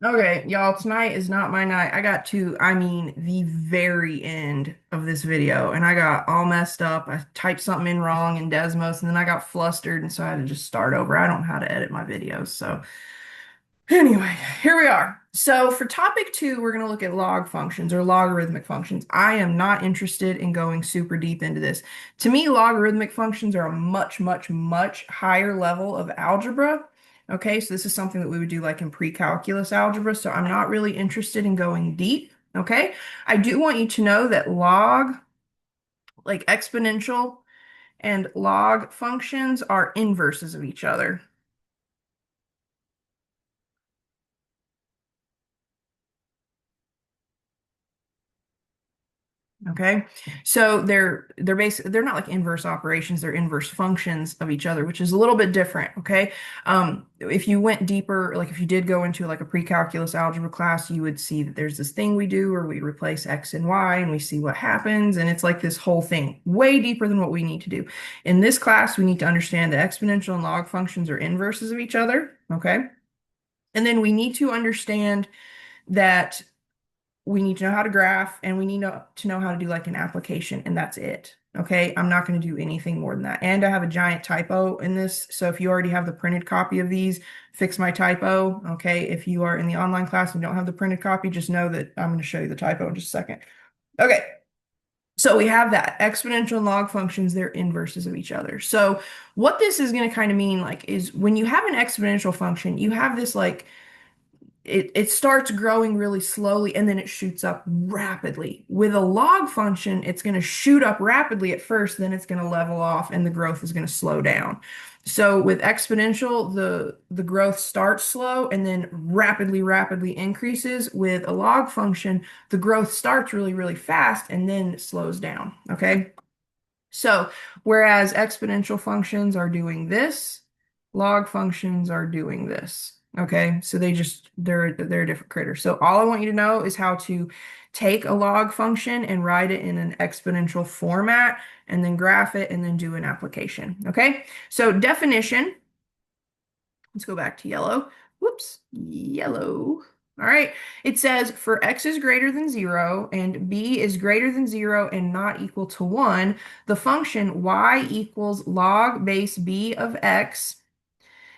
Okay, y'all, tonight is not my night. I got to, I mean, the very end of this video, and I got all messed up. I typed something in wrong in Desmos, and then I got flustered, and so I had to just start over. I don't know how to edit my videos. So, anyway, here we are. So, for topic two, we're going to look at log functions or logarithmic functions. I am not interested in going super deep into this. To me, logarithmic functions are a much, much, much higher level of algebra. Okay, so this is something that we would do like in pre-calculus algebra. So I'm not really interested in going deep. Okay, I do want you to know that log, like exponential and log functions, are inverses of each other. Okay, so they're not like inverse operations, they're inverse functions of each other, which is a little bit different. Okay, if you went deeper, like if you did go into like a pre-calculus algebra class, you would see that there's this thing we do where we replace x and y and we see what happens, and it's like this whole thing, way deeper than what we need to do. In this class, we need to understand that exponential and log functions are inverses of each other. Okay, and then we need to understand that we need to know how to graph and we need to know how to do like an application, and that's it. Okay, I'm not going to do anything more than that. And I have a giant typo in this. So if you already have the printed copy of these, fix my typo. Okay, if you are in the online class and don't have the printed copy, just know that I'm going to show you the typo in just a second. Okay, so we have that exponential and log functions, they're inverses of each other. So what this is going to kind of mean like is when you have an exponential function, you have this like it starts growing really slowly and then it shoots up rapidly. With a log function, it's going to shoot up rapidly at first, then it's going to level off and the growth is going to slow down. So with exponential, the growth starts slow and then rapidly increases. With a log function, the growth starts really, really fast and then slows down. Okay. So whereas exponential functions are doing this, log functions are doing this. Okay, so they're a different critter. So all I want you to know is how to take a log function and write it in an exponential format and then graph it and then do an application. Okay, so definition. Let's go back to yellow. Whoops, yellow. All right. It says for x is greater than 0 and b is greater than 0 and not equal to 1, the function y equals log base b of x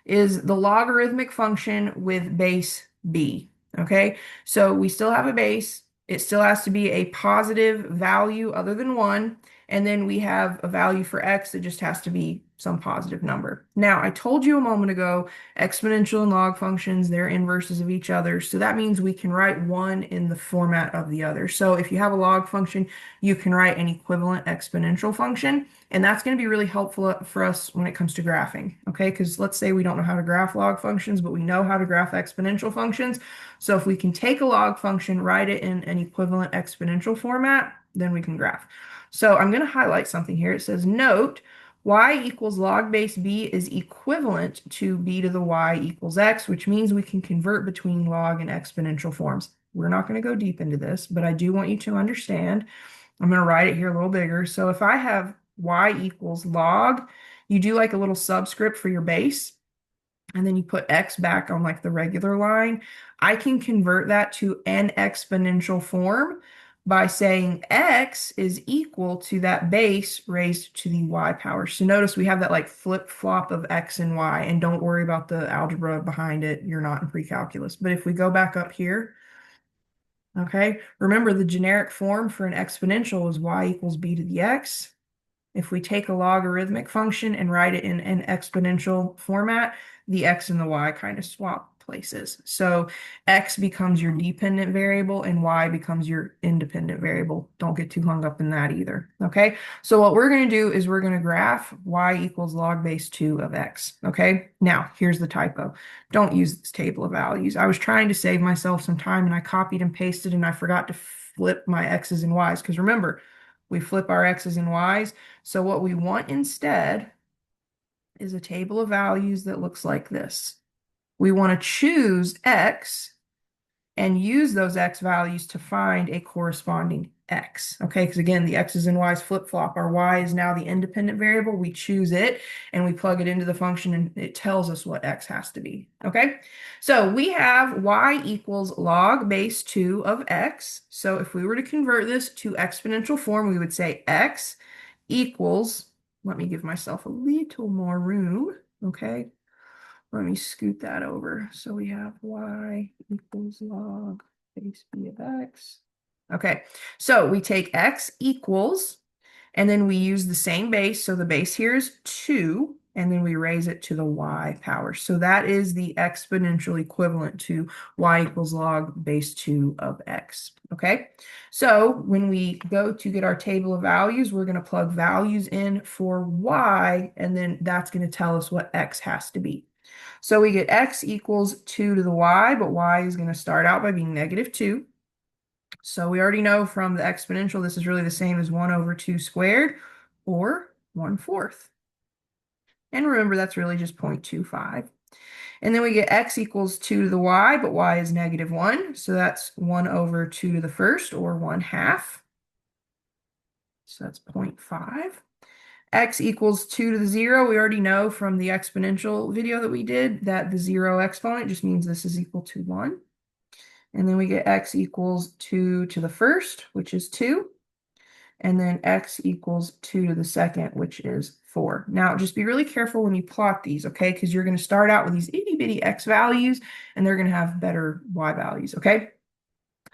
is the logarithmic function with base b. Okay, so we still have a base. It still has to be a positive value other than 1. And then we have a value for x that just has to be some positive number. Now, I told you a moment ago, exponential and log functions, they're inverses of each other. So that means we can write one in the format of the other. So if you have a log function, you can write an equivalent exponential function. And that's going to be really helpful for us when it comes to graphing, okay? Because let's say we don't know how to graph log functions, but we know how to graph exponential functions. So if we can take a log function, write it in an equivalent exponential format, then we can graph. So I'm going to highlight something here. It says, note, y equals log base b is equivalent to b to the y equals x, which means we can convert between log and exponential forms. We're not going to go deep into this, but I do want you to understand. I'm going to write it here a little bigger. So if I have y equals log, you do like a little subscript for your base, and then you put x back on like the regular line. I can convert that to an exponential form by saying x is equal to that base raised to the y power. So notice we have that like flip-flop of x and y, and don't worry about the algebra behind it. You're not in pre-calculus. But if we go back up here, okay, remember the generic form for an exponential is y equals b to the x. If we take a logarithmic function and write it in an exponential format, the x and the y kind of swap places. So x becomes your dependent variable and y becomes your independent variable. Don't get too hung up in that either. Okay, so what we're going to do is we're going to graph y equals log base 2 of x. Okay, now here's the typo. Don't use this table of values. I was trying to save myself some time and I copied and pasted and I forgot to flip my x's and y's because remember, we flip our x's and y's. So what we want instead is a table of values that looks like this. We want to choose x and use those x values to find a corresponding x. Okay, because again, the x's and y's flip-flop. Our y is now the independent variable. We choose it and we plug it into the function and it tells us what x has to be. Okay, so we have y equals log base 2 of x. So if we were to convert this to exponential form, we would say x equals, let me give myself a little more room. Okay, let me scoot that over. So we have y equals log base b of x. Okay, so we take x equals, and then we use the same base. So the base here is 2, and then we raise it to the y power. So that is the exponential equivalent to y equals log base 2 of x. Okay, so when we go to get our table of values, we're going to plug values in for y, and then that's going to tell us what x has to be. So we get x equals 2 to the y, but y is going to start out by being negative 2. So we already know from the exponential, this is really the same as 1 over 2 squared, or 1/4. And remember, that's really just 0.25. And then we get x equals 2 to the y, but y is negative 1. So that's 1 over 2 to the first, or 1/2. So that's 0.5. X equals 2 to the 0. We already know from the exponential video that we did that the 0 exponent just means this is equal to 1. And then we get x equals 2 to the first, which is 2. And then x equals 2 to the second, which is 4. Now, just be really careful when you plot these, okay? Because you're going to start out with these itty bitty x values, and they're going to have better y values, okay?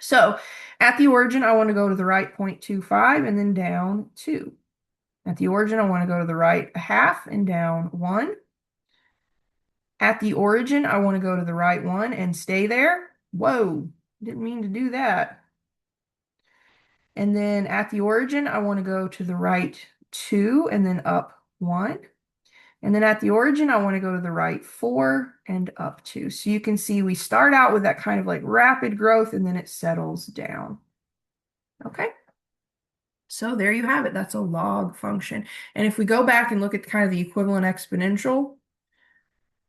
So at the origin, I want to go to the right 0.25 and then down 2. At the origin, I want to go to the right 1/2 and down 1. At the origin, I want to go to the right 1 and stay there. Whoa, didn't mean to do that. And then at the origin, I want to go to the right 2 and then up 1. And then at the origin, I want to go to the right 4 and up 2. So you can see we start out with that kind of like rapid growth and then it settles down. Okay. So there you have it. That's a log function. And if we go back and look at kind of the equivalent exponential,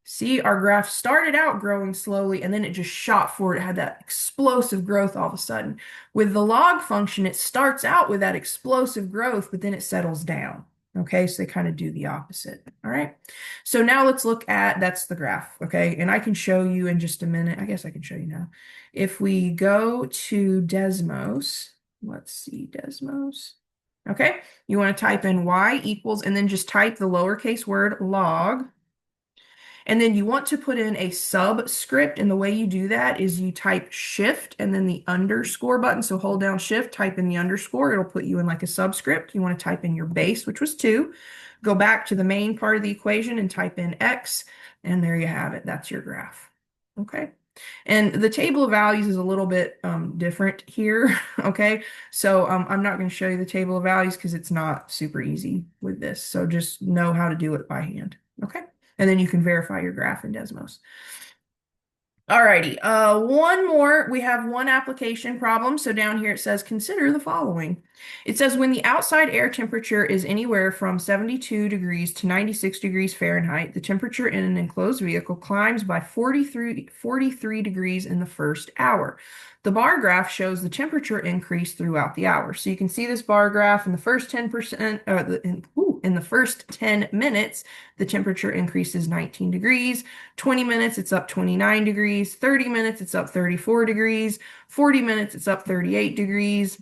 see, our graph started out growing slowly and then it just shot forward. It had that explosive growth all of a sudden. With the log function, it starts out with that explosive growth, but then it settles down. Okay, so they kind of do the opposite. All right, so now let's look at, that's the graph. Okay, and I can show you in just a minute. I guess I can show you now. If we go to Desmos, let's see, Desmos. Okay, you want to type in y equals, and then just type the lowercase word log. And then you want to put in a subscript. And the way you do that is you type shift and then the underscore button. So hold down shift, type in the underscore. It'll put you in like a subscript. You want to type in your base, which was 2. Go back to the main part of the equation and type in x. And there you have it. That's your graph. Okay. And the table of values is a little bit different here. Okay. So I'm not going to show you the table of values because it's not super easy with this. So just know how to do it by hand. Okay. And then you can verify your graph in Desmos. Alrighty, one more. We have one application problem. So down here it says, consider the following. It says when the outside air temperature is anywhere from 72 degrees to 96 degrees Fahrenheit, the temperature in an enclosed vehicle climbs by 43 degrees in the first hour. The bar graph shows the temperature increase throughout the hour. So you can see this bar graph in the first 10%, in the first 10 minutes, the temperature increases 19 degrees. 20 minutes, it's up 29 degrees. 30 minutes, it's up 34 degrees. 40 minutes, it's up 38 degrees.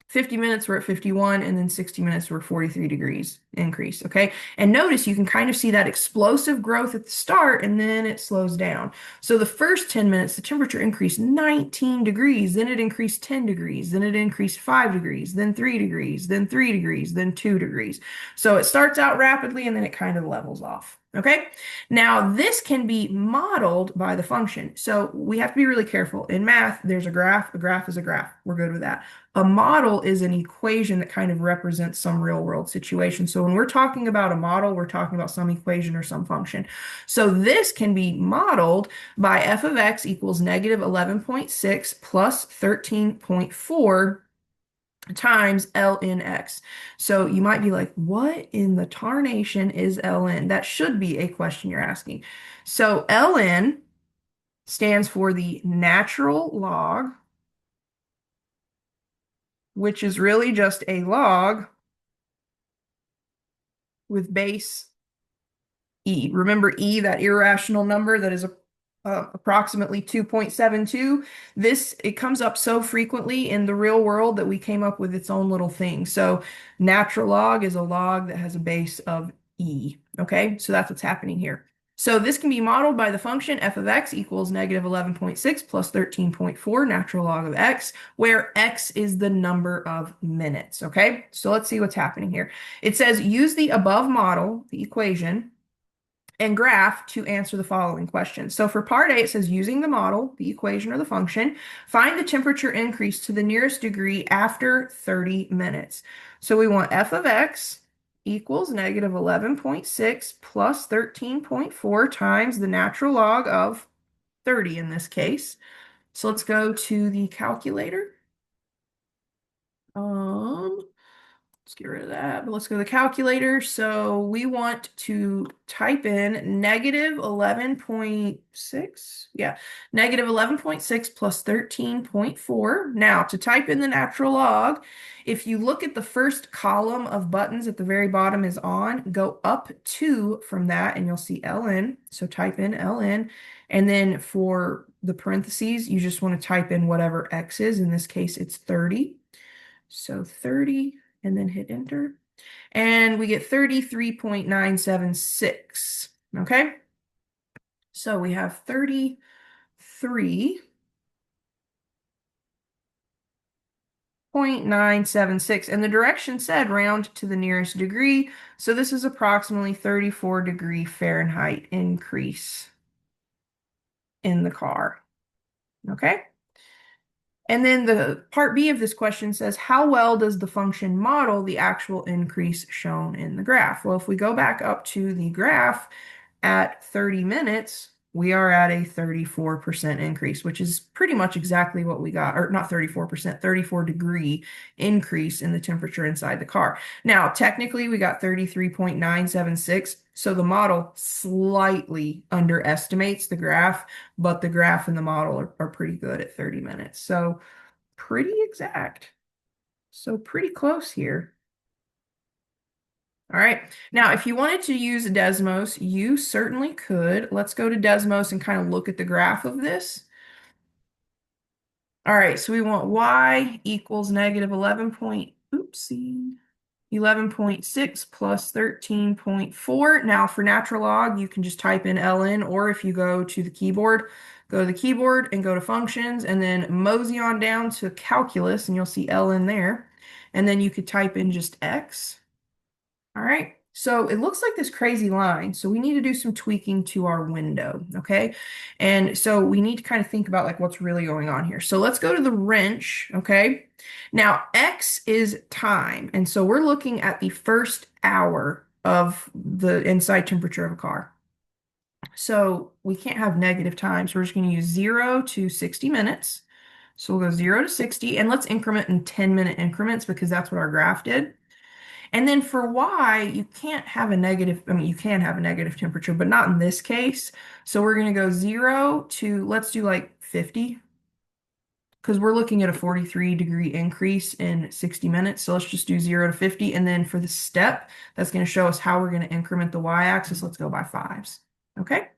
50 minutes we're at 51, and then 60 minutes we're 43 degrees increase, okay? And notice you can kind of see that explosive growth at the start, and then it slows down. So the first 10 minutes, the temperature increased 19 degrees, then it increased 10 degrees, then it increased 5 degrees, then 3 degrees, then 3 degrees, then 2 degrees. So it starts out rapidly, and then it kind of levels off. Okay, now this can be modeled by the function. So we have to be really careful. In math, there's a graph is a graph. We're good with that. A model is an equation that kind of represents some real world situation. So when we're talking about a model, we're talking about some equation or some function. So this can be modeled by f of x equals negative 11.6 plus 13.4 times ln x. So you might be like, what in the tarnation is ln? That should be a question you're asking. So ln stands for the natural log, which is really just a log with base E. Remember E, that irrational number that is approximately 2.72. It comes up so frequently in the real world that we came up with its own little thing. So natural log is a log that has a base of E. Okay, so that's what's happening here. So this can be modeled by the function f of x equals negative 11.6 plus 13.4 natural log of x, where x is the number of minutes. Okay, so let's see what's happening here. It says use the above model, the equation, and graph to answer the following questions. So for part A, it says using the model, the equation or the function, find the temperature increase to the nearest degree after 30 minutes. So we want f of x equals negative 11.6 plus 13.4 times the natural log of 30 in this case. So let's go to the calculator. Let's get rid of that, but let's go to the calculator. So we want to type in negative 11.6. Yeah, negative 11.6 plus 13.4. Now, to type in the natural log, if you look at the first column of buttons at the very bottom is on, go up 2 from that and you'll see ln. So type in ln. And then for the parentheses, you just want to type in whatever x is. In this case, it's 30. So 30. And then hit enter. And we get 33.976. Okay? So we have 33.976. And the direction said round to the nearest degree. So this is approximately 34 Fahrenheit increase in the car. Okay? And then the part B of this question says, how well does the function model the actual increase shown in the graph? Well, if we go back up to the graph at 30 minutes, we are at a 34% increase, which is pretty much exactly what we got, or not 34%, 34 increase in the temperature inside the car. Now, technically, we got 33.976, so the model slightly underestimates the graph, but the graph and the model are pretty good at 30 minutes. So pretty exact. So pretty close here. All right. Now, if you wanted to use Desmos, you certainly could. Let's go to Desmos and kind of look at the graph of this. All right, so we want y equals negative 11.6 plus 13.4. Now, for natural log, you can just type in ln, or if you go to the keyboard and go to functions, and then mosey on down to calculus, and you'll see ln there. And then you could type in just x. All right, so it looks like this crazy line. So we need to do some tweaking to our window, okay? And so we need to kind of think about like what's really going on here. So let's go to the wrench, okay? Now, X is time. And so we're looking at the first hour of the inside temperature of a car. So we can't have negative time. So we're just going to use 0 to 60 minutes. So we'll go 0 to 60, and let's increment in 10-minute increments because that's what our graph did. And then for y, you can't have a negative, I mean, you can have a negative temperature, but not in this case. So we're going to go 0 to, let's do like 50, because we're looking at a 43 increase in 60 minutes. So let's just do 0 to 50. And then for the step, that's going to show us how we're going to increment the y-axis. Let's go by 5s. Okay.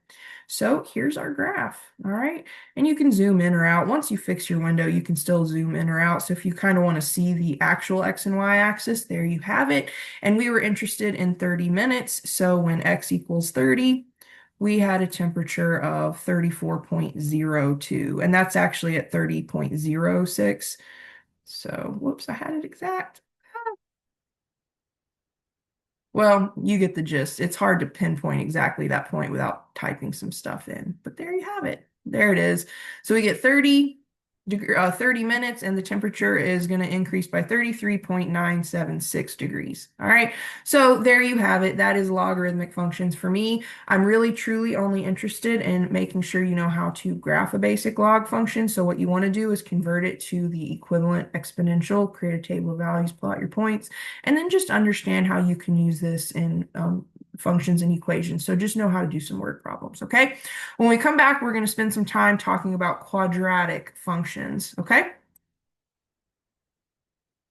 So here's our graph, all right? And you can zoom in or out. Once you fix your window, you can still zoom in or out. So if you kind of want to see the actual x and y axis, there you have it. And we were interested in 30 minutes. So when x equals 30, we had a temperature of 34.02. And that's actually at 30.06. So, whoops, I had it exact. Well, you get the gist. It's hard to pinpoint exactly that point without typing some stuff in, but there you have it. There it is. So we get 30 minutes, and the temperature is going to increase by 33.976 degrees. All right. So there you have it. That is logarithmic functions for me. I'm really truly only interested in making sure you know how to graph a basic log function. So what you want to do is convert it to the equivalent exponential, create a table of values, plot your points, and then just understand how you can use this in functions and equations. So just know how to do some word problems, okay? When we come back, we're going to spend some time talking about quadratic functions, okay?